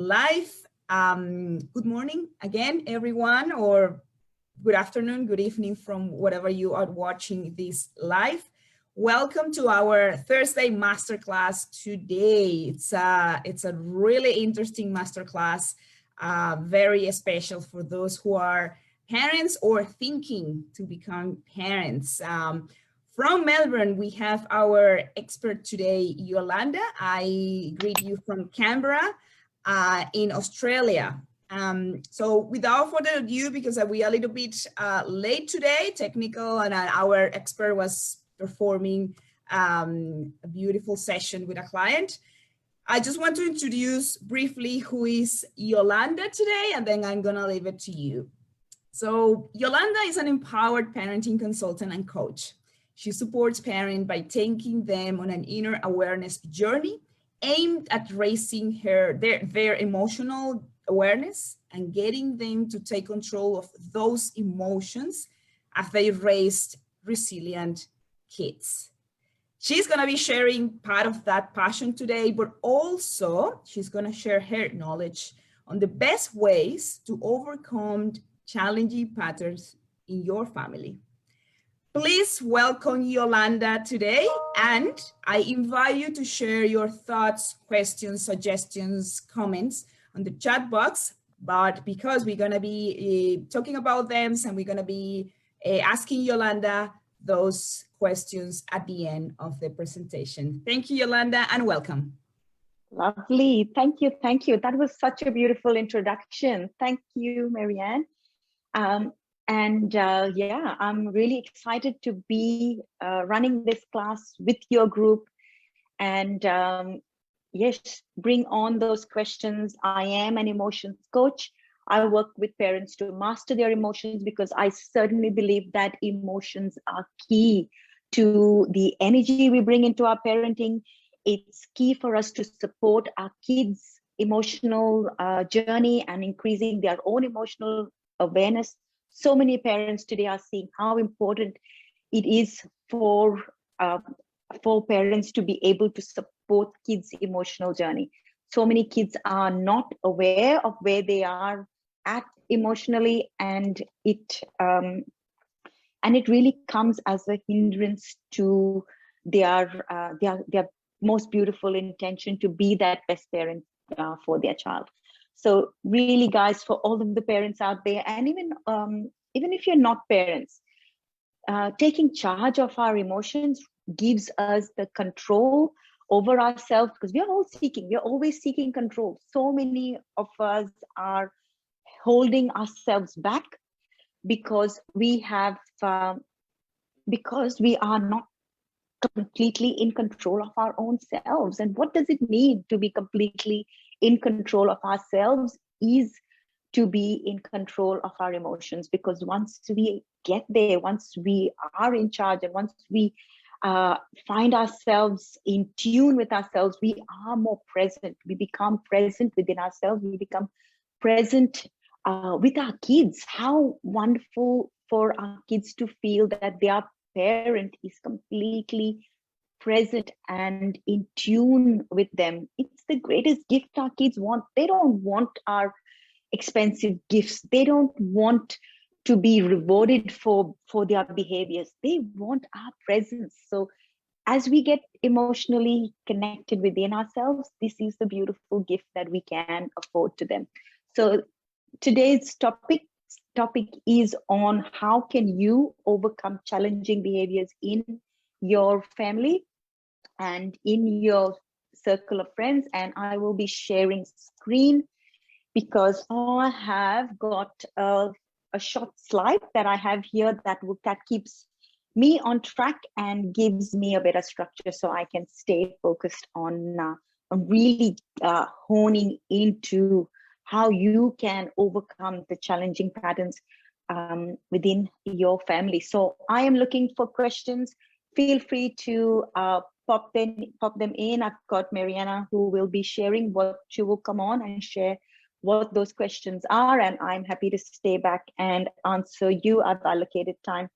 live. Good morning again, everyone, or good afternoon, good evening from whatever you are watching this live. Welcome to our Thursday masterclass today. It's a really interesting masterclass, very special for those who are parents or thinking to become parents. From Melbourne, we have our expert today, Yolanda. I greet you from Canberra in Australia. So without further ado, because we are a little bit late today, technical, and our expert was performing a beautiful session with a client. I just want to introduce briefly who is Yolanda today, and then I'm gonna leave it to you. So Yolanda is an empowered parenting consultant and coach. She supports parents by taking them on an inner awareness journey aimed at raising their emotional awareness and getting them to take control of those emotions as they raised resilient kids. She's going to be sharing part of that passion today, but also she's going to share her knowledge on the best ways to overcome challenging patterns in your family. Please welcome Yolanda today, and I invite you to share your thoughts, questions, suggestions, comments on the chat box. But because we're going to be talking about them, and we're going to be asking Yolanda those questions at the end of the presentation. Thank you, Yolanda, and welcome. Lovely. Thank you. Thank you. That was such a beautiful introduction. Thank you, Marianne. Yeah, I'm really excited to be running this class with your group and yes, bring on those questions. I am an emotions coach. I work with parents to master their emotions because I certainly believe that emotions are key to the energy we bring into our parenting. It's key for us to support our kids' emotional journey and increasing their own emotional awareness. So many parents today are seeing how important it is for parents to be able to support kids' emotional journey. So many kids are not aware of where they are at emotionally, and it really comes as a hindrance to their most beautiful intention to be that best parent for their child. So really, guys, for all of the parents out there, and even if you're not parents, taking charge of our emotions gives us the control over ourselves, because we're always seeking control. So many of us are holding ourselves back because we are not completely in control of our own selves. And what does it mean to be completely in control of ourselves? Is to be in control of our emotions, because once we get there, once we are in charge, and once we find ourselves in tune with ourselves, we are more present. We become present within ourselves. We become present with our kids. How wonderful for our kids to feel that their parent is completely present and in tune with them. It's the greatest gift our kids want. They don't want our expensive gifts. They don't want to be rewarded for their behaviors. They want our presence. So as we get emotionally connected within ourselves, this is the beautiful gift that we can afford to them. So today's topic is on how can you overcome challenging behaviors in your family and in your circle of friends. And I will be sharing screen because I have got a short slide that I have here that keeps me on track and gives me a better structure, so I can stay focused on really honing into how you can overcome the challenging patterns within your family. So I am looking for questions. Feel free to pop them in. I've got Mariana who will be sharing what she will come on and share what those questions are, and I'm happy to stay back and answer you. I've allocated time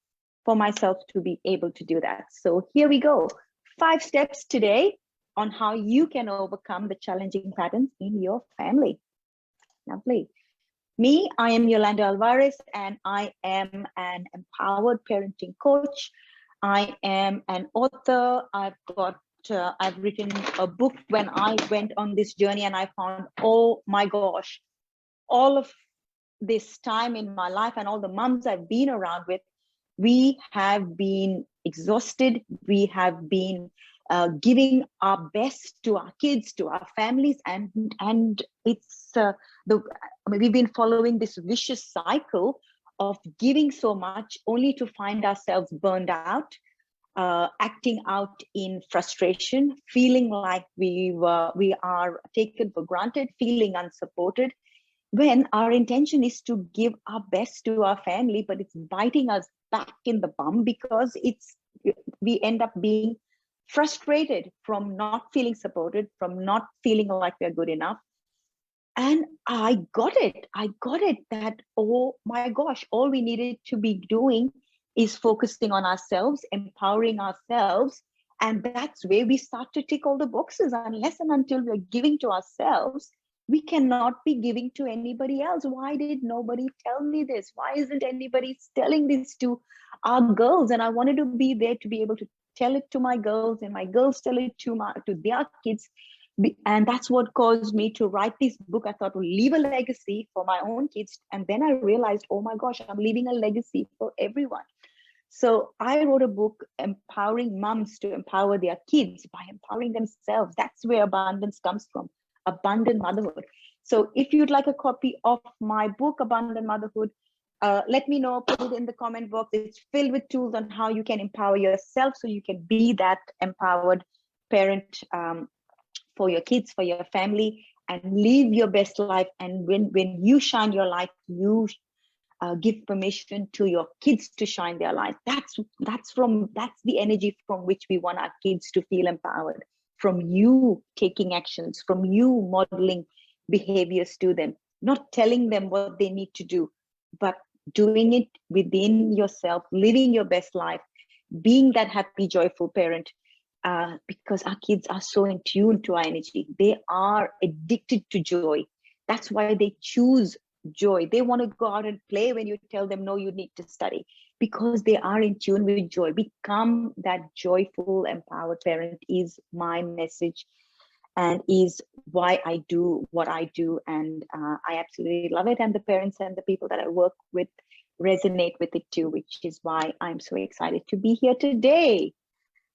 for myself to be able to do that. So here we go. 5 steps today on how you can overcome the challenging patterns in your family. Lovely. Me, I am Yolanda Alvarez, and I am an empowered parenting coach. I am an author. I've written a book when I went on this journey, and I found, oh my gosh, all of this time in my life and all the moms I've been around with, we have been exhausted. We have been giving our best to our kids, to our families, and it's we've been following this vicious cycle of giving so much only to find ourselves burned out, acting out in frustration, feeling like we are taken for granted, feeling unsupported, when our intention is to give our best to our family, but it's biting us back in the bum because we end up being frustrated from not feeling supported, from not feeling like we're good enough. And I got it that, oh my gosh, all we needed to be doing is focusing on ourselves, empowering ourselves. And that's where we start to tick all the boxes. Unless and until we're giving to ourselves, we cannot be giving to anybody else. Why did nobody tell me this? Why isn't anybody telling this to our girls? And I wanted to be there to be able to tell it to my girls, and my girls tell it to their kids. And that's what caused me to write this book. I thought, to leave a legacy for my own kids. And then I realized, oh my gosh, I'm leaving a legacy for everyone. So I wrote a book empowering moms to empower their kids by empowering themselves. That's where abundance comes from, abundant motherhood. So if you'd like a copy of my book, Abundant Motherhood, let me know, put it in the comment box. It's filled with tools on how you can empower yourself so you can be that empowered parent for your kids, for your family, and live your best life. And when you shine your light, you give permission to your kids to shine their light. That's the energy from which we want our kids to feel empowered, from you taking actions, from you modeling behaviors to them, not telling them what they need to do, but doing it within yourself, living your best life, being that happy, joyful parent. Because our kids are so in tune to our energy. They are addicted to joy. That's why they choose joy. They want to go out and play when you tell them, no, you need to study, because they are in tune with joy. Become that joyful, empowered parent is my message, and is why I do what I do. And I absolutely love it. And the parents and the people that I work with resonate with it too, which is why I'm so excited to be here today.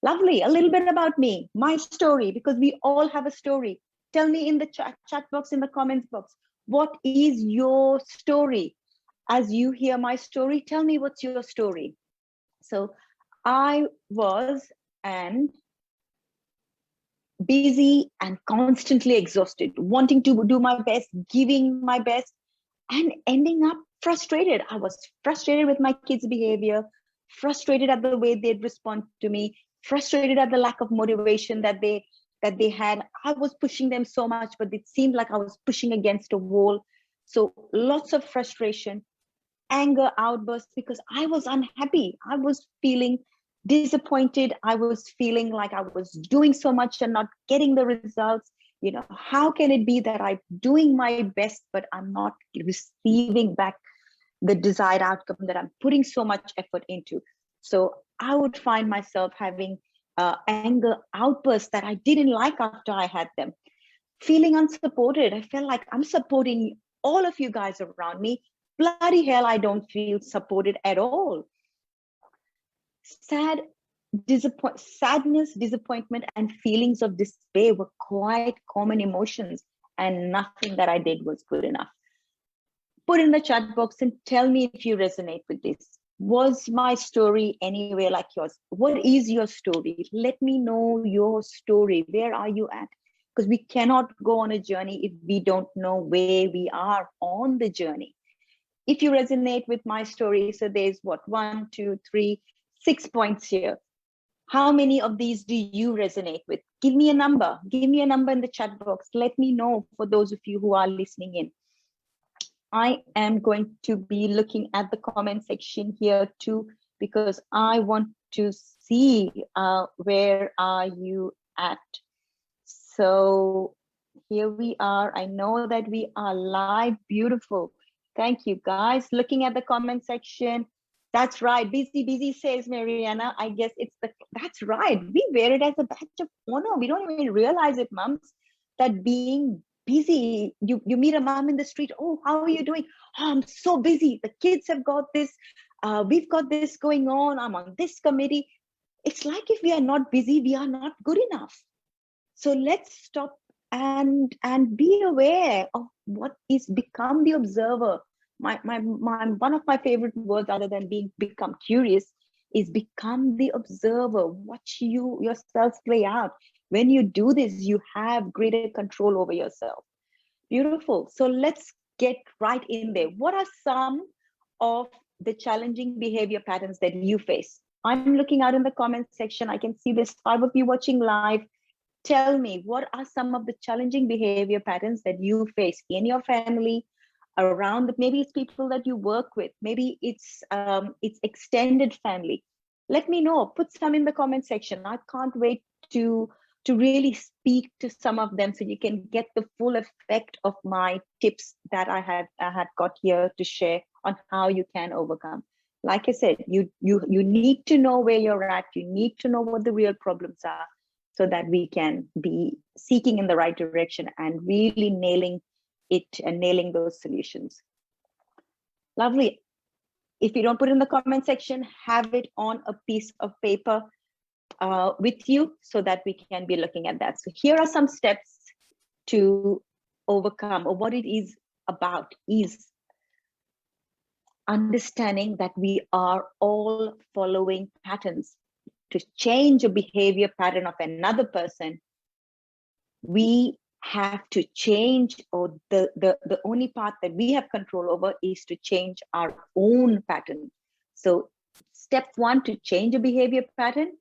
Lovely. A little bit about me, my story, because we all have a story. Tell me in the chat box, in the comments box, what is your story? As you hear my story, tell me what's your story. So I was busy and constantly exhausted, wanting to do my best, giving my best, and ending up frustrated. I was frustrated with my kids' behavior, frustrated at the way they'd respond to me, frustrated at the lack of motivation that they had. I was pushing them so much, but it seemed like I was pushing against a wall. So lots of frustration, anger outbursts, because I was unhappy. I was feeling disappointed. I was feeling like I was doing so much and not getting the results. How can it be that I'm doing my best, but I'm not receiving back the desired outcome that I'm putting so much effort into? So I would find myself having anger outbursts that I didn't like after I had them. Feeling unsupported. I felt like I'm supporting all of you guys around me. Bloody hell, I don't feel supported at all. Sadness, disappointment, and feelings of despair were quite common emotions, and nothing that I did was good enough. Put in the chat box and tell me if you resonate with this. Was my story anywhere like yours? What is your story? Let me know your story. Where are you at? Because we cannot go on a journey if we don't know where we are on the journey. If you resonate with my story, so there's 1, 2, 3, 6 points here. How many of these do you resonate with? Give me a number. Give me a number in the chat box. Let me know, for those of you who are listening in. I am going to be looking at the comment section here too, because I want to see where are you at. So Here we are. I know that we are live. Beautiful. Thank you, guys. Looking at the comment section. That's right. Busy, busy, says Mariana. I guess that's right. We wear it as a badge of honor. We don't even realize it, mums, that being busy, you meet a mom in the street. Oh, how are you doing? Oh, I'm so busy. The kids have got this. We've got this going on. I'm on this committee. It's like if we are not busy, we are not good enough. So let's stop and be aware of what is become the observer. My one of my favorite words, other than become curious, is become the observer. Watch yourself play out. When you do this, you have greater control over yourself. Beautiful. So let's get right in there. What are some of the challenging behavior patterns that you face? I'm looking out in the comment section. I can see there's 5 of you watching live. Tell me, what are some of the challenging behavior patterns that you face in your family, around? Maybe it's people that you work with. Maybe it's extended family. Let me know. Put some in the comment section. I can't wait to really speak to some of them so you can get the full effect of my tips that I had got here to share on how you can overcome. Like I said, you need to know where you're at. You need to know what the real problems are, so that we can be seeking in the right direction and really nailing it and nailing those solutions. Lovely. If you don't put it in the comment section, have it on a piece of paper with you so that we can be looking at that. So here are some steps to overcome, or what it is about is understanding that we are all following patterns. To change a behavior pattern of another person, we have to change, or the only part that we have control over is to change our own pattern. So step 1 to change a behavior pattern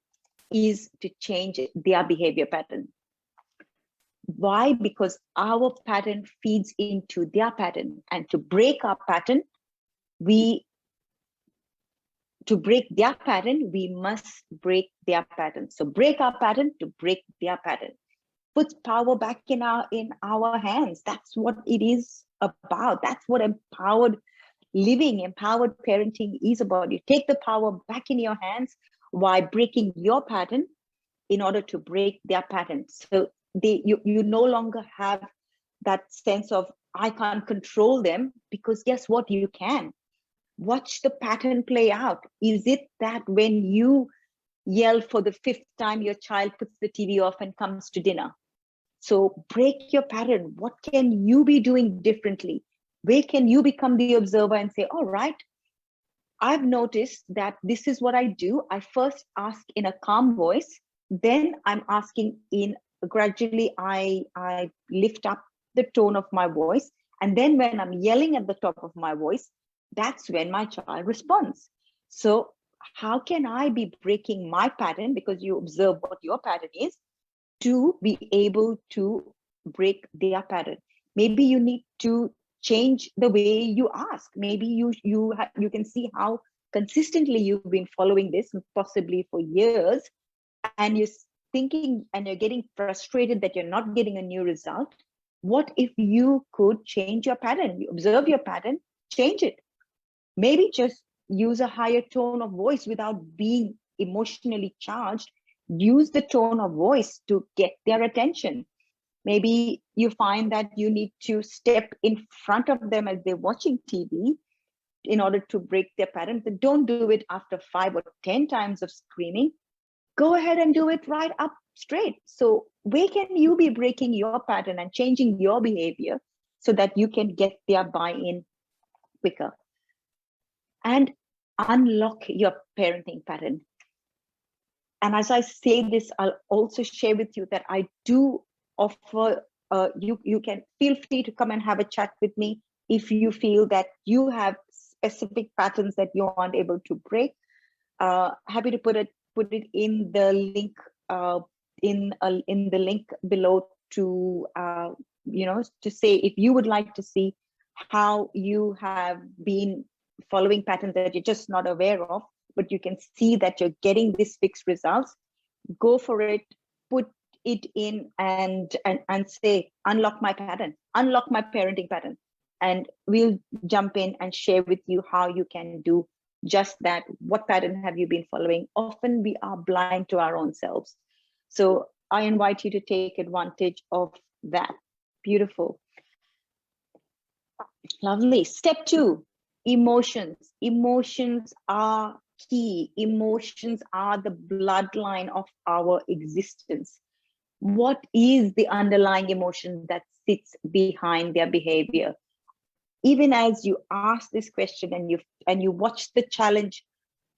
is to change their behavior pattern. Why? Because our pattern feeds into their pattern, and to break our pattern, to break their pattern, we must break their pattern. So break our pattern to break their pattern. Puts power back in our hands. That's what it is about. That's what empowered living, empowered parenting is about. You take the power back in your hands while breaking your pattern in order to break their pattern. So you no longer have that sense of, I can't control them, because guess what? You can. Watch the pattern play out. Is it that when you yell for the 5th time, your child puts the TV off and comes to dinner? So break your pattern. What can you be doing differently? Where can you become the observer and say, all right, I've noticed that this is what I do. I first ask in a calm voice, then I'm asking in gradually, I lift up the tone of my voice. And then when I'm yelling at the top of my voice, that's when my child responds. So how can I be breaking my pattern, because you observe what your pattern is, to be able to break their pattern? Maybe you need to change the way you ask. Maybe you can see how consistently you've been following this, possibly for years, and you're thinking and you're getting frustrated that you're not getting a new result. What if you could change your pattern? You observe your pattern, change it. Maybe just use a higher tone of voice without being emotionally charged. Use the tone of voice to get their attention. Maybe you find that you need to step in front of them as they're watching TV in order to break their pattern. But don't do it after 5 or 10 times of screaming. Go ahead and do it right up straight. So where can you be breaking your pattern and changing your behavior so that you can get their buy-in quicker? And unlock your parenting pattern. And as I say this, I'll also share with you that I do offer, you can feel free to come and have a chat with me if you feel that you have specific patterns that you aren't able to break. Happy to put it in the link, in the link below to to say if you would like to see how you have been following patterns that you're just not aware of, but you can see that you're getting these fixed results. Go for it. Put it in and say, unlock my pattern, unlock my parenting pattern. And we'll jump in and share with you how you can do just that. What pattern have you been following? Often we are blind to our own selves. So I invite you to take advantage of that. Beautiful. Lovely. Step 2, emotions. Emotions are key. Emotions are the bloodline of our existence. What is the underlying emotion that sits behind their behavior? Even as you ask this question and you watch the challenge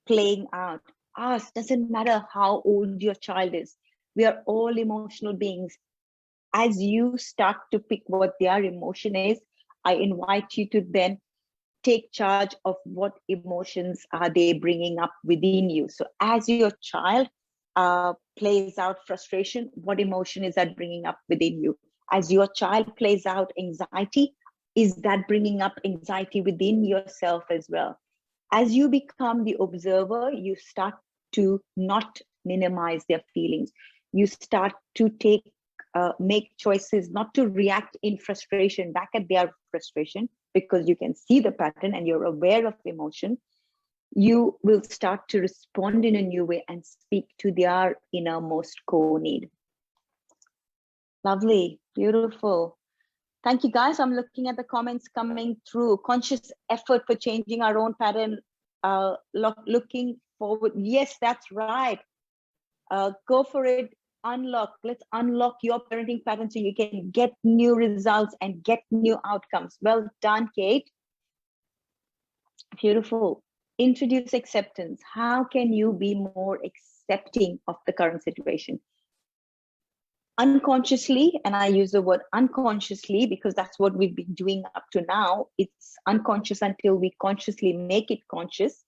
playing out, ask, doesn't matter how old your child is. We are all emotional beings. As you start to pick what their emotion is, I invite you to then take charge of what emotions are they bringing up within you. So as your child plays out frustration, what emotion is that bringing up within you? As your child plays out anxiety, is that bringing up anxiety within yourself as well? As you become the observer, you start to not minimize their feelings. You start to make choices not to react in frustration back at their frustration, because you can see the pattern and you're aware of emotion. You will start to respond in a new way and speak to their innermost core need. Lovely, beautiful. Thank you, guys. I'm looking at the comments coming through. Conscious effort for changing our own pattern. Looking forward. Yes, that's right. Go for it. Unlock. Let's unlock your parenting pattern so you can get new results and get new outcomes. Well done, Kate. Beautiful. Introduce acceptance. How can you be more accepting of the current situation? Unconsciously, and I use the word unconsciously because that's what we've been doing up to now. It's unconscious until we consciously make it conscious.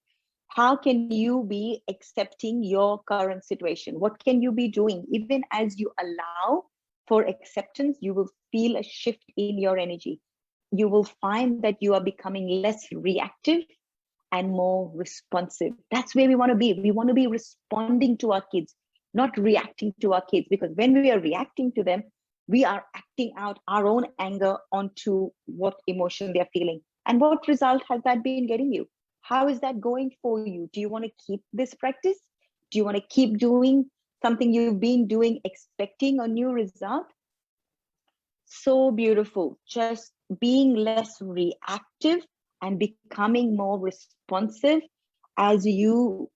How can you be accepting your current situation? What can you be doing? Even as you allow for acceptance, you will feel a shift in your energy. You will find that you are becoming less reactive and more responsive. That's where we want to be. We want to be responding to our kids, not reacting to our kids, because when we are reacting to them, we are acting out our own anger onto what emotion they're feeling. And what result has that been getting you? How is that going for you? Do you want to keep this practice? Do you want to keep doing something you've been doing, expecting a new result? So beautiful. Just being less reactive and becoming more responsive as you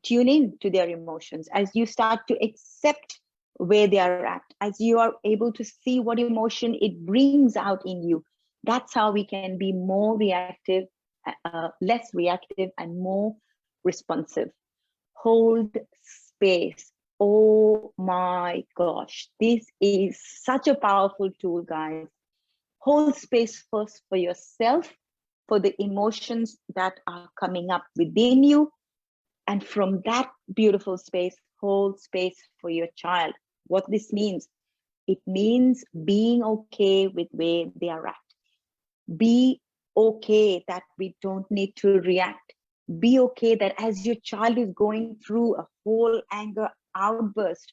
tune in to their emotions, as you start to accept where they are at, as you are able to see what emotion it brings out in you. That's how we can be more reactive, less reactive, and more responsive. Hold space. Oh my gosh, this is such a powerful tool, guys. Hold space first for yourself, for the emotions that are coming up within you. And from that beautiful space, hold space for your child. What this means, it means being okay with where they are at. Be okay that we don't need to react. Be okay that as your child is going through a whole anger outburst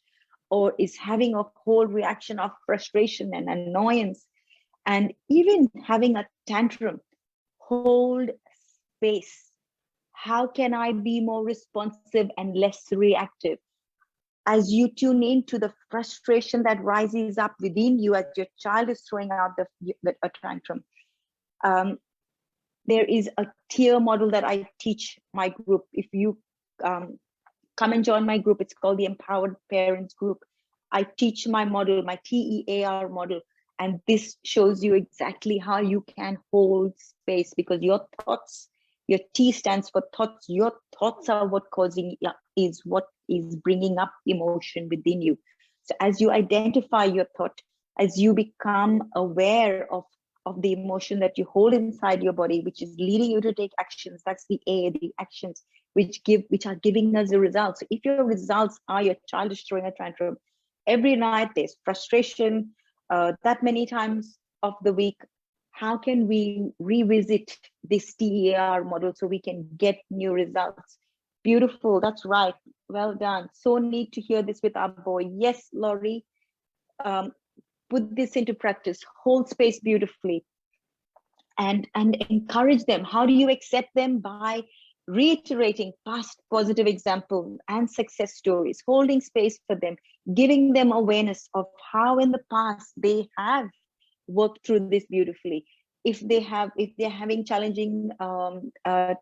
or is having a whole reaction of frustration and annoyance, and even having a tantrum, hold space. How can I be more responsive and less reactive? As you tune into the frustration that rises up within you as your child is throwing out a tantrum, there is a tier model that I teach my group. If you come and join my group, it's called the Empowered Parents Group. I teach my model, my TEAR model, and this shows you exactly how you can hold space, because your thoughts, your T stands for thoughts. Your thoughts are what is what is bringing up emotion within you. So as you identify your thought, as you become aware of the emotion that you hold inside your body, which is leading you to take actions, that's the actions which are giving us the results. So if your results are your child is throwing a tantrum every night, there's frustration that many times of the week, how can we revisit this TER model so we can get new results? Beautiful. That's right. Well done. So need to hear this with our boy. Yes, Laurie. Um, put this into practice. Hold space beautifully, and encourage them. How do you accept them? By reiterating past positive examples and success stories, holding space for them, giving them awareness of how in the past they have worked through this beautifully. If they're having challenging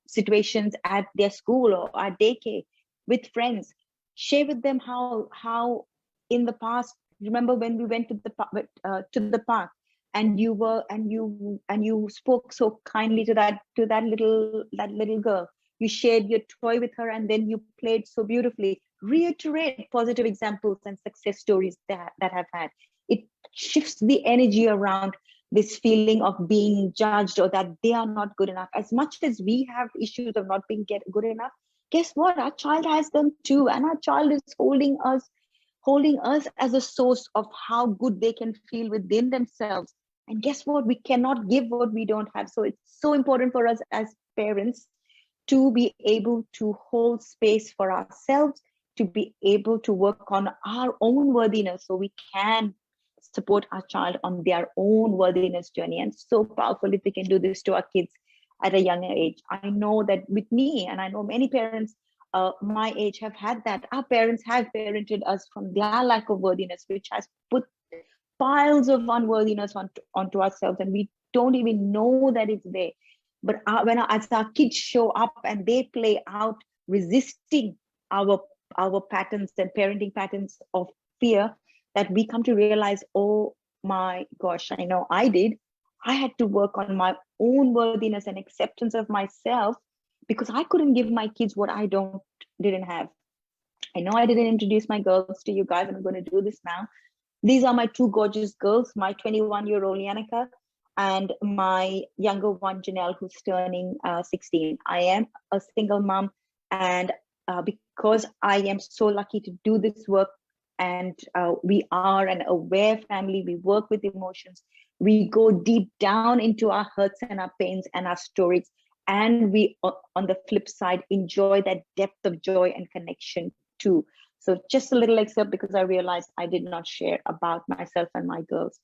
situations at their school or at daycare with friends, share with them how in the past, remember when we went to the park, and you spoke so kindly to that little girl. You shared your toy with her, and then you played so beautifully. Reiterate positive examples and success stories that have had. It shifts the energy around this feeling of being judged or that they are not good enough. As much as we have issues of not being good enough, guess what? Our child has them too, and our child is holding us as a source of how good they can feel within themselves. And guess what? We cannot give what we don't have. So it's so important for us as parents to be able to hold space for ourselves, to be able to work on our own worthiness so we can support our child on their own worthiness journey. And so powerful if we can do this to our kids at a younger age. I know that with me, and I know many parents my age have had that. Our parents have parented us from their lack of worthiness, which has put piles of unworthiness onto ourselves, and we don't even know that it's there. But as our kids show up and they play out resisting our patterns and parenting patterns of fear, that we come to realize, oh my gosh, I know I did. I had to work on my own worthiness and acceptance of myself, because I couldn't give my kids what I didn't have. I know I didn't introduce my girls to you guys, and I'm going to do this now. These are my two gorgeous girls, my 21-year-old Yannicka and my younger one, Janelle, who's turning 16. I am a single mom, and because I am so lucky to do this work, and we are an aware family, we work with emotions, we go deep down into our hurts and our pains and our stories, and we, on the flip side, enjoy that depth of joy and connection too. So just a little excerpt, because I realized I did not share about myself and my girls.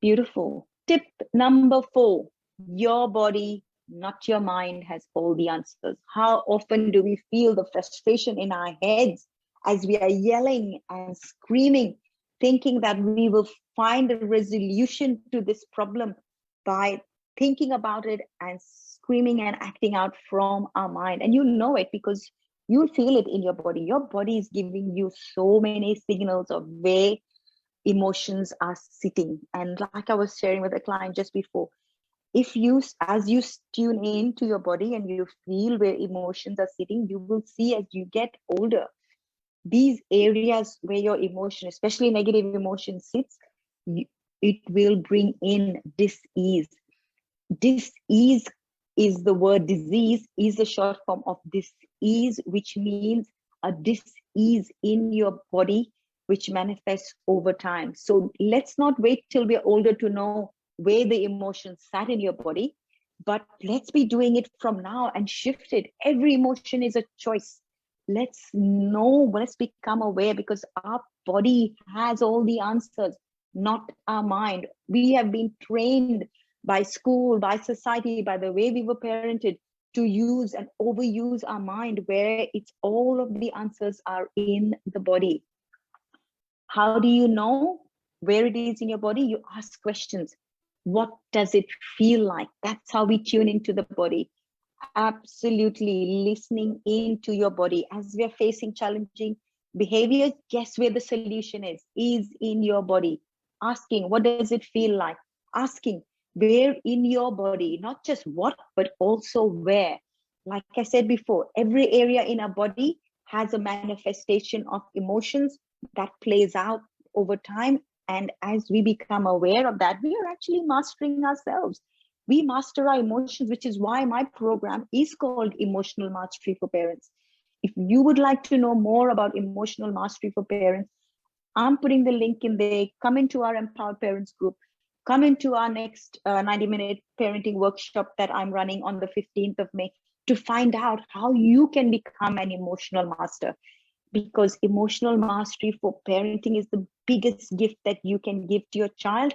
Beautiful. Tip number 4, your body, not your mind, has all the answers. How often do we feel the frustration in our heads as we are yelling and screaming, thinking that we will find a resolution to this problem by thinking about it and screaming and acting out from our mind? And you know it because you feel it in your body. Your body is giving you so many signals of where emotions are sitting. And like I was sharing with a client just before, as you tune in to your body and you feel where emotions are sitting, you will see as you get older, these areas where your emotion, especially negative emotion, sits, it will bring in dis-ease. Dis-ease is the word. Disease is the short form of dis-ease, which means a dis-ease in your body, which manifests over time. So let's not wait till we're older to know where the emotions sat in your body, but let's be doing it from now and shift it. Every emotion is a choice. Let's become aware, because our body has all the answers, not our mind. We have been trained by school, by society, by the way we were parented, to use and overuse our mind, where it's all of the answers are in the body. How do you know where it is in your body? You ask questions. What does it feel like? That's how we tune into the body. Absolutely listening into your body. As we are facing challenging behaviors, guess where the solution is in your body. Asking, what does it feel like? Asking, where in your body, not just what, but also where. Like I said before, every area in our body has a manifestation of emotions that plays out over time. And as we become aware of that, we are actually mastering ourselves. We master our emotions, which is why my program is called Emotional Mastery for Parents. If you would like to know more about emotional mastery for parents, I'm putting the link in there. Come into our Empowered Parents group. Come into our next 90-minute parenting workshop that I'm running on the 15th of May to find out how you can become an emotional master, because emotional mastery for parenting is the biggest gift that you can give to your child.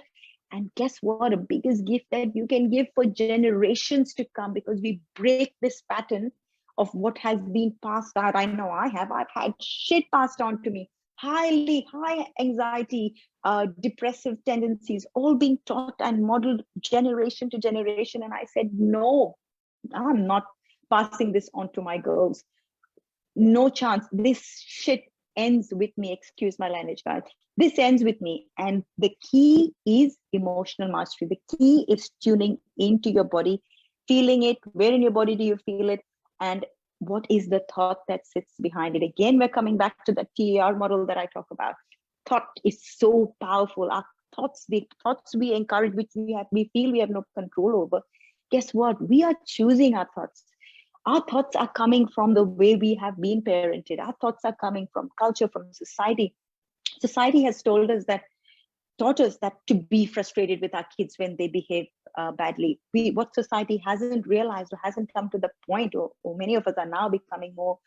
And guess what? The biggest gift that you can give for generations to come, because we break this pattern of what has been passed out. I know I've had shit passed on to me, high anxiety, depressive tendencies, all being taught and modeled generation to generation. And I said, no, I'm not passing this on to my girls. No chance. This shit ends with me. Excuse my language, guys. This ends with me. And the key is emotional mastery. The key is tuning into your body, feeling it. Where in your body do you feel it? And what is the thought that sits behind it? Again, we're coming back to the TER model that I talk about. Thought is so powerful. Our thoughts, the thoughts we encourage, which we feel we have no control over. Guess what? We are choosing our thoughts. Our thoughts are coming from the way we have been parented. Our thoughts are coming from culture, from society. Society has taught us that to be frustrated with our kids when they behave badly. What society hasn't realized or hasn't come to the point, or many of us are now becoming more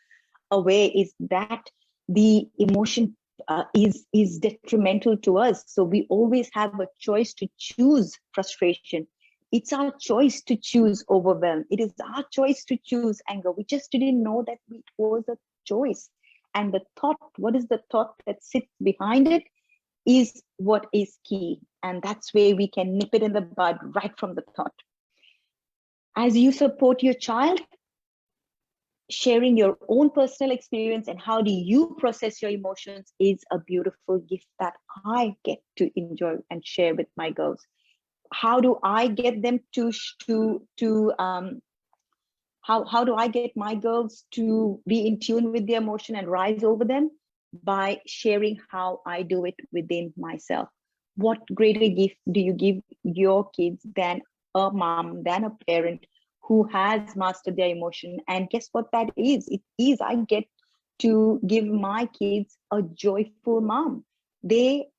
aware, is that the emotion is detrimental to us. So we always have a choice to choose frustration. It's our choice to choose overwhelm. It is our choice to choose anger. We just didn't know that it was a choice. And the thought, what is the thought that sits behind it, is what is key. And that's where we can nip it in the bud right from the thought. As you support your child, sharing your own personal experience and how do you process your emotions is a beautiful gift that I get to enjoy and share with my girls. How do I get them how do I get my girls to be in tune with their emotion and rise over them? By sharing how I do it within myself. What greater gift do you give your kids than a mom, than a parent who has mastered their emotion? And guess what that is? It is, I get to give my kids a joyful mom. They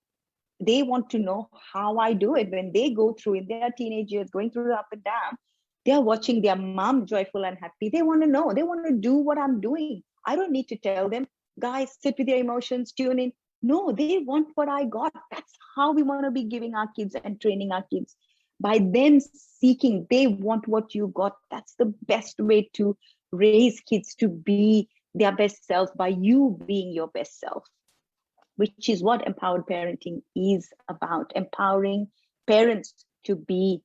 want to know how I do it. When they go through in their teenage years, going through the up and down, they're watching their mom joyful and happy. They want to know, they want to do what I'm doing. I don't need to tell them, guys, sit with your emotions, tune in. No, they want what I got. That's how we want to be giving our kids and training our kids. By them seeking, they want what you got. That's the best way to raise kids to be their best selves, by you being your best self, which is what empowered parenting is about. Empowering parents to be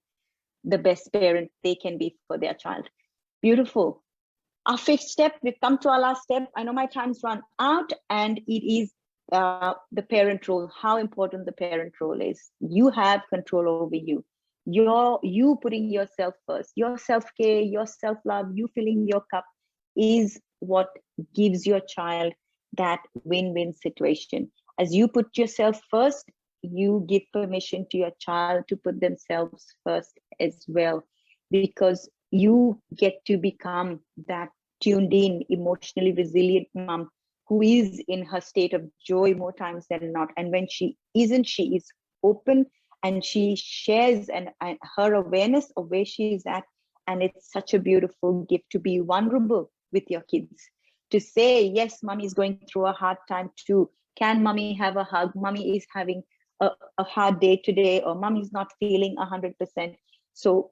the best parent they can be for their child. Beautiful. Our fifth step, we've come to our last step. I know my time's run out, and it is the parent role, how important the parent role is. You have control over you. You putting yourself first, your self-care, your self-love, you filling your cup is what gives your child that win-win situation. As you put yourself first, you give permission to your child to put themselves first as well, because you get to become that tuned in, emotionally resilient mom who is in her state of joy more times than not. And when she isn't, she is open and she shares and her awareness of where she is at. And it's such a beautiful gift to be vulnerable with your kids, to say, yes, mommy is going through a hard time too. Can mommy have a hug? Mommy is having a hard day today, or mommy's not feeling 100%. So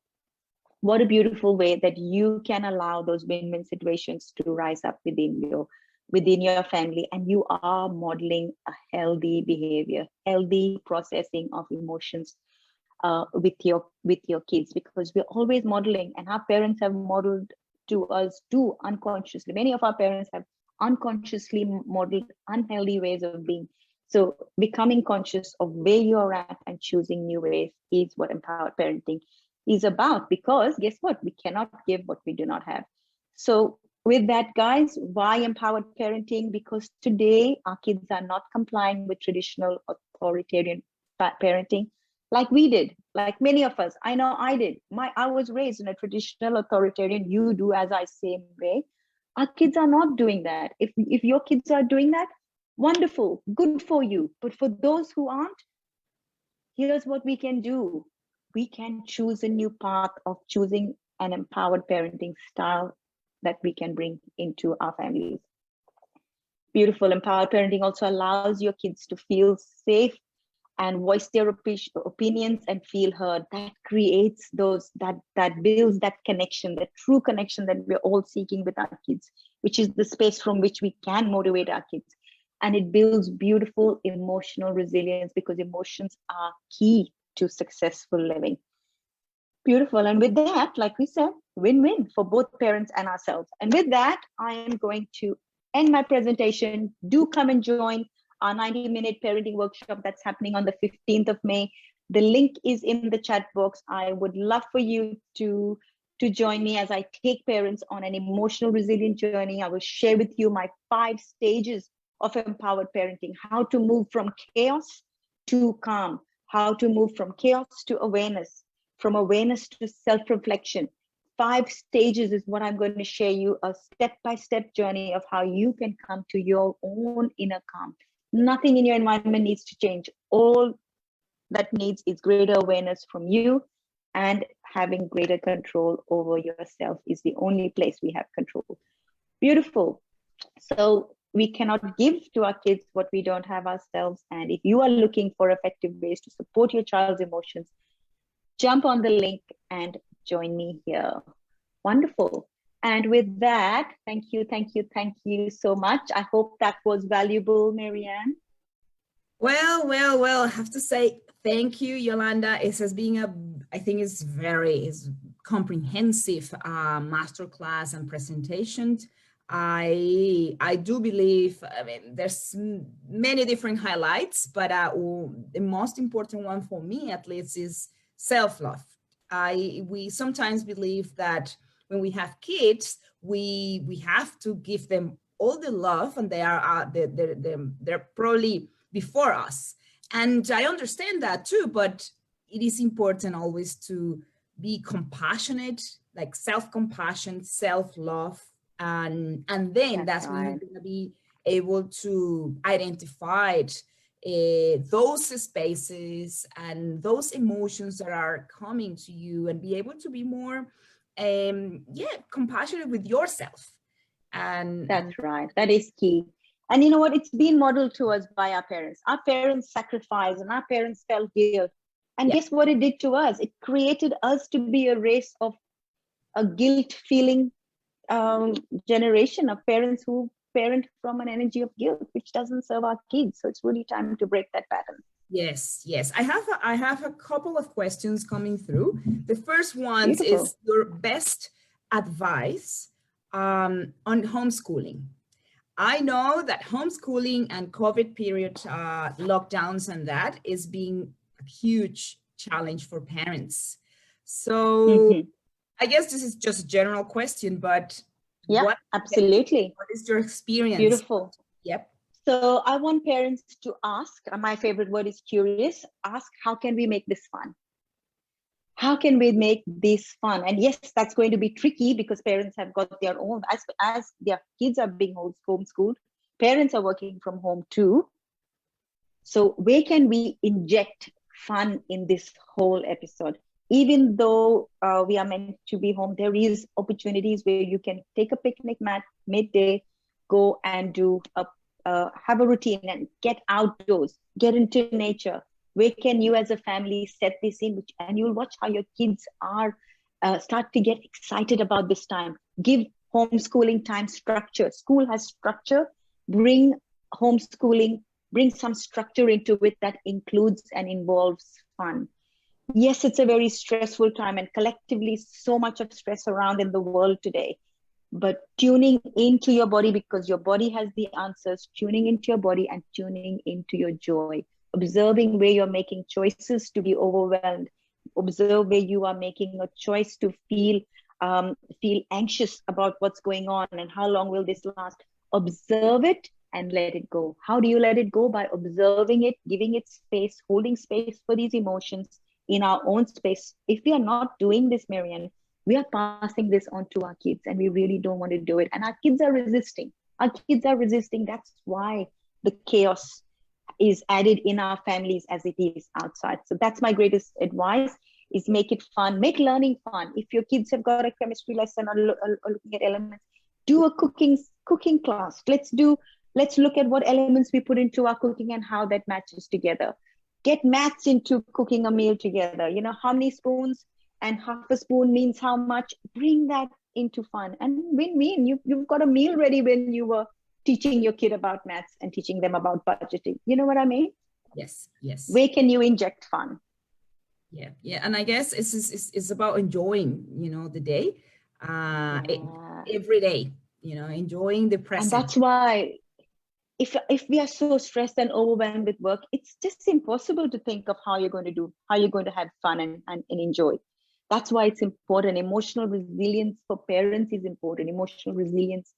what a beautiful way that you can allow those win-win situations to rise up within your family, and you are modeling a healthy behavior, healthy processing of emotions with your kids, because we're always modeling, and our parents have modeled to us too unconsciously. Many of our parents have unconsciously modeled unhealthy ways of being. So becoming conscious of where you're at and choosing new ways is what empowered parenting is about, because guess what? We cannot give what we do not have. So with that, guys, why empowered parenting? Because today our kids are not complying with traditional authoritarian parenting like we did, like many of us. I know I did. I was raised in a traditional authoritarian, you do as I say way. Our kids are not doing that. If your kids are doing that, wonderful, good for you. But for those who aren't, here's what we can do. We can choose a new path of choosing an empowered parenting style that we can bring into our families. Beautiful. Empowered parenting also allows your kids to feel safe and voice their opinions and feel heard. That creates that builds that connection, that true connection that we're all seeking with our kids, which is the space from which we can motivate our kids. And it builds beautiful emotional resilience, because emotions are key to successful living. Beautiful. And with that, like we said, win-win for both parents and ourselves. And with that, I am going to end my presentation. Do come and join our 90-minute parenting workshop that's happening on the 15th of May. The link is in the chat box. I would love for you to join me as I take parents on an emotional resilient journey. I will share with you my 5 stages of empowered parenting, how to move from chaos to calm, how to move from chaos to awareness, from awareness to self-reflection. 5 stages is what I'm going to share you, a step-by-step journey of how you can come to your own inner calm. Nothing in your environment needs to change. All that needs is greater awareness from you, and having greater control over yourself is the only place we have control. Beautiful. So we cannot give to our kids what we don't have ourselves. And if you are looking for effective ways to support your child's emotions, jump on the link and join me here. Wonderful. And with that, thank you so much. I hope that was valuable, Marianne. Well, I have to say thank you, Yolanda. It has been I think it's very comprehensive masterclass and presentation. I do believe, I mean, there's many different highlights, but the most important one for me, at least, is self-love. We sometimes believe that when we have kids, we have to give them all the love, and they're probably before us. And I understand that too, but it is important always to be compassionate, like self-compassion, self-love, and then that's when you're going to be able to identify those spaces and those emotions that are coming to you, and be able to be more compassionate with yourself. And that's right, that is key. And you know what, it's been modeled to us by our parents. Our parents sacrificed and our parents felt guilt, and guess what it did to us? It created us to be a race of a guilt feeling generation of parents who parent from an energy of guilt, which doesn't serve our kids. So it's really time to break that pattern. Yes. I have a couple of questions coming through. The first one is your best advice on homeschooling. I know that homeschooling and COVID period lockdowns and that is being a huge challenge for parents. So I guess this is just a general question, but absolutely. What is your experience? Beautiful. Yep. So I want parents to ask, my favorite word is curious, ask, how can we make this fun? How can we make this fun? And yes, that's going to be tricky because parents have got their own, as their kids are being homeschooled, parents are working from home too. So where can we inject fun in this whole episode? Even though we are meant to be home, there is opportunities where you can take a picnic mat midday, go and have a routine and get outdoors, get into nature. Where can you as a family set this in? And you'll watch how your kids are start to get excited about this time. Give homeschooling time structure. School has structure. Bring homeschooling, bring some structure into it that includes and involves fun. Yes, it's a very stressful time, and collectively so much of stress around in the world today. But tuning into your body, because your body has the answers, tuning into your body and tuning into your joy. Observing where you're making choices to be overwhelmed. Observe where you are making a choice to feel anxious about what's going on and how long will this last. Observe it and let it go. How do you let it go? By observing it, giving it space, holding space for these emotions in our own space. If we are not doing this, Marianne, we are passing this on to our kids, and we really don't want to do it. And our kids are resisting. That's why the chaos is added in our families as it is outside. So that's my greatest advice. is make it fun, make learning fun. If your kids have got a chemistry lesson or looking at elements, do a cooking class. Let's look at what elements we put into our cooking and how that matches together. Get maths into cooking a meal together. You know, how many spoons and half a spoon means how much. Bring that into fun and win-win. You've got a meal ready when you were teaching your kid about maths and teaching them about budgeting. You know what I mean? Yes, yes. Where can you inject fun? Yeah, yeah. And I guess it's about enjoying, you know, the day, every day, you know, enjoying the present. And that's why if we are so stressed and overwhelmed with work, it's just impossible to think of how you're going to have fun and enjoy. That's why it's important. Emotional resilience for parents is important. Emotional resilience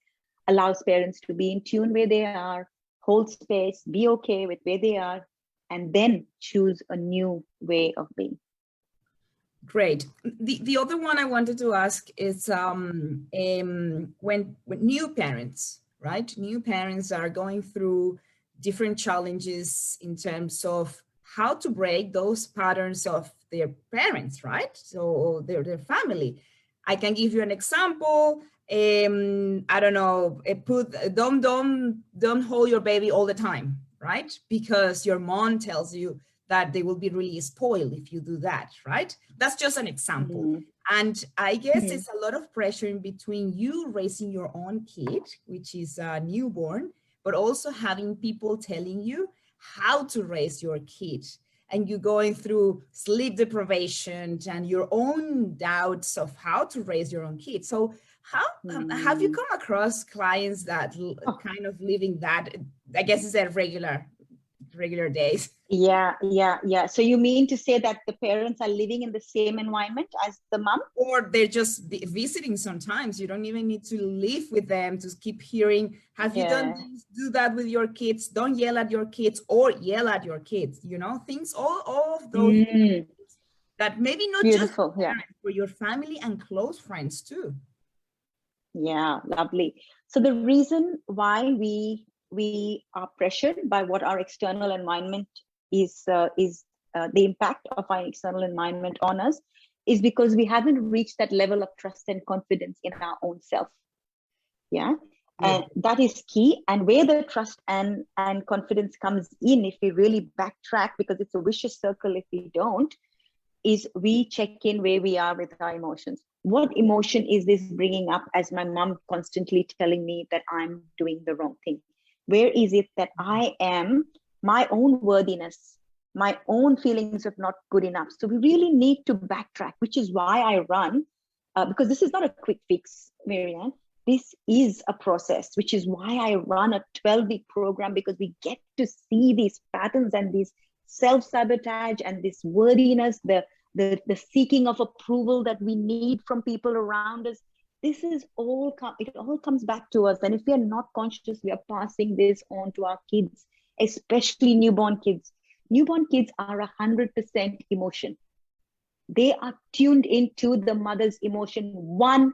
allows parents to be in tune where they are, hold space, be okay with where they are, and then choose a new way of being. Great. The other one I wanted to ask is when new parents, right? New parents are going through different challenges in terms of how to break those patterns of their parents, right? So their family. I can give you an example. I don't know, don't hold your baby all the time, right? Because your mom tells you that they will be really spoiled if you do that, right? That's just an example. Mm. And I guess it's a lot of pressure in between you raising your own kid, which is a newborn, but also having people telling you how to raise your kid. And you going through sleep deprivation and your own doubts of how to raise your own kid. So how have you come across clients that kind of living that? I guess it's a regular days. Yeah. So you mean to say that the parents are living in the same environment as the mom? Or they're just visiting sometimes. You don't even need to live with them to keep hearing, have you done this? Do that with your kids. Don't yell at your kids or yell at your kids. You know, things, all of those things that maybe not Beautiful, just parents, for your family and close friends too. Yeah, lovely. So the reason why we are pressured by what our external environment is the impact of our external environment on us is because we haven't reached that level of trust and confidence in our own self. Yeah. And that is key. And where the trust and confidence comes in, if we really backtrack, because it's a vicious circle if we don't, is we check in where we are with our emotions. What emotion is this bringing up as my mom constantly telling me that I'm doing the wrong thing? Where is it that I am my own worthiness, my own feelings of not good enough? So we really need to backtrack, which is why I run, because this is not a quick fix, Marianne. This is a process, which is why I run a 12-week program, because we get to see these patterns and these self-sabotage and this worthiness, the seeking of approval that we need from people around us. This is all, it all comes back to us. And if we are not conscious, we are passing this on to our kids, especially newborn kids. Newborn kids are 100% emotion. They are tuned into the mother's emotion 100%.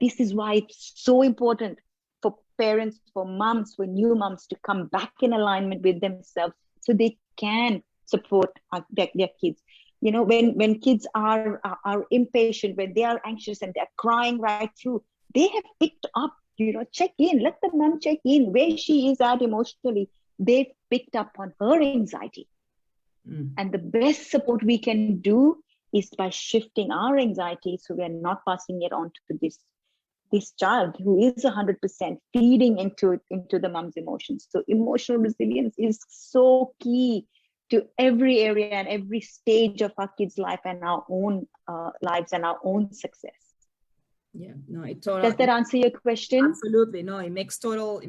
This is why it's so important for parents, for moms, for new moms to come back in alignment with themselves so they can support their kids. You know, when kids are impatient, when they are anxious and they're crying right through, they have picked up, you know, check in, let the mom check in where she is at emotionally. They've picked up on her anxiety. And the best support we can do is by shifting our anxiety so we are not passing it on to this child who is 100% feeding into the mom's emotions. So emotional resilience is so key to every area and every stage of our kids' life and our own lives and our own success. Yeah, no, Does that answer your question? Absolutely. No, it makes total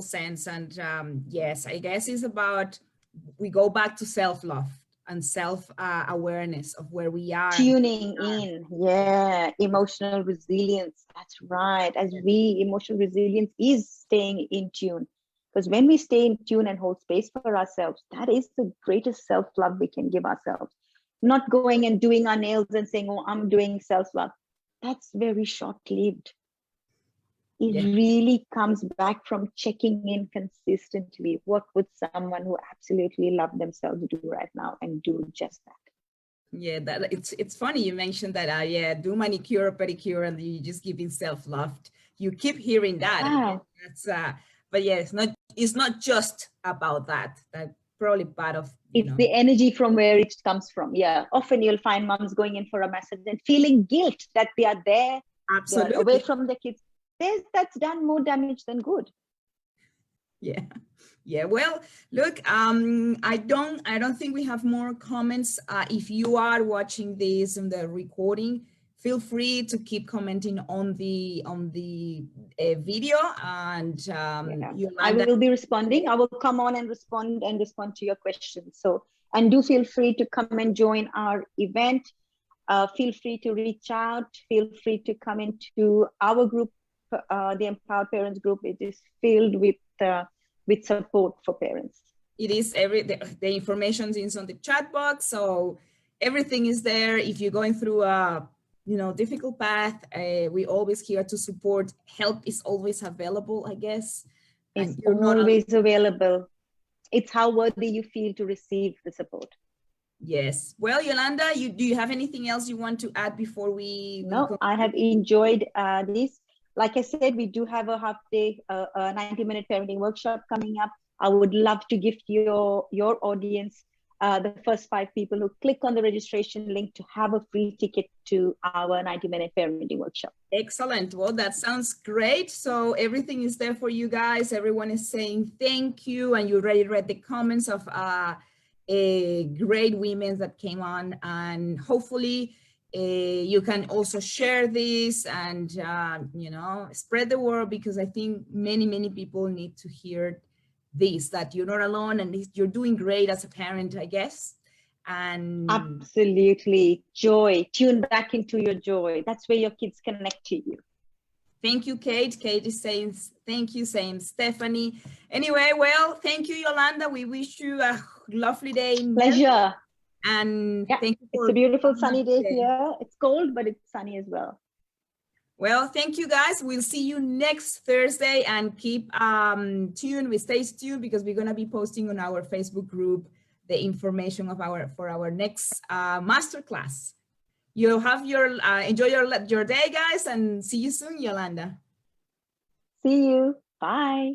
sense. And yes, I guess it's about, we go back to self-love and self-awareness of where we are. Tuning in. Yeah. Emotional resilience. That's right. Emotional resilience is staying in tune. Because when we stay in tune and hold space for ourselves, that is the greatest self-love we can give ourselves. Not going and doing our nails and saying, oh, I'm doing self-love. That's very short-lived. It really comes back from checking in consistently. What would someone who absolutely loves themselves do right now, and do just that? Yeah, that it's funny you mentioned that. Yeah, do manicure or pedicure, and you just giving self-love. You keep hearing that, and Yeah. that's but yeah, it's not just about that. That probably part of, It's the energy from where it comes from. Yeah. Often you'll find moms going in for a massage and feeling guilt that they are there, they are away absolutely. from the kids. That's done more damage than good. Yeah. Yeah, well, look, I don't think we have more comments. If you are watching this on the recording, feel free to keep commenting on the video, and Yeah. I Yolanda. will be responding. I will come on and respond to your questions. So, and do feel free to come and join our event. Feel free to reach out. Feel free to come into our group, the Empowered Parents group. It is filled with support for parents. It is the information is on the chat box, so everything is there. If you're going through a difficult path, we always here to support. Help is always available, I guess, It's and you're not always available. It's how worthy you feel to receive the support. Yes. Well, Yolanda, do you have anything else you want to add before we No, I have enjoyed this. Like I said, we do have a half day, a 90-minute parenting workshop coming up. I would love to gift your audience, the first 5 people who click on the registration link, to have a free ticket to our 90-minute parenting workshop. Excellent. Well, that sounds great. So everything is there for you guys. Everyone is saying thank you, and you already read the comments of great women that came on, and hopefully you can also share this and spread the word, because I think many people need to hear this, that you're not alone and you're doing great as a parent, I guess. And absolutely, joy. Tune back into your joy. That's where your kids connect to you. Thank you, Kate. Kate is saying thank you, same Stephanie. Anyway, well, thank you, Yolanda. We wish you a lovely day in Pleasure. Melbourne. And yeah, thank you for, it's a beautiful sunny day here. It's cold, but it's sunny as well. Well, thank you guys. We'll see you next Thursday, and keep tuned. We stay tuned, because we're gonna be posting on our Facebook group the information of our next masterclass. You have enjoy your day, guys, and see you soon, Yolanda. See you. Bye.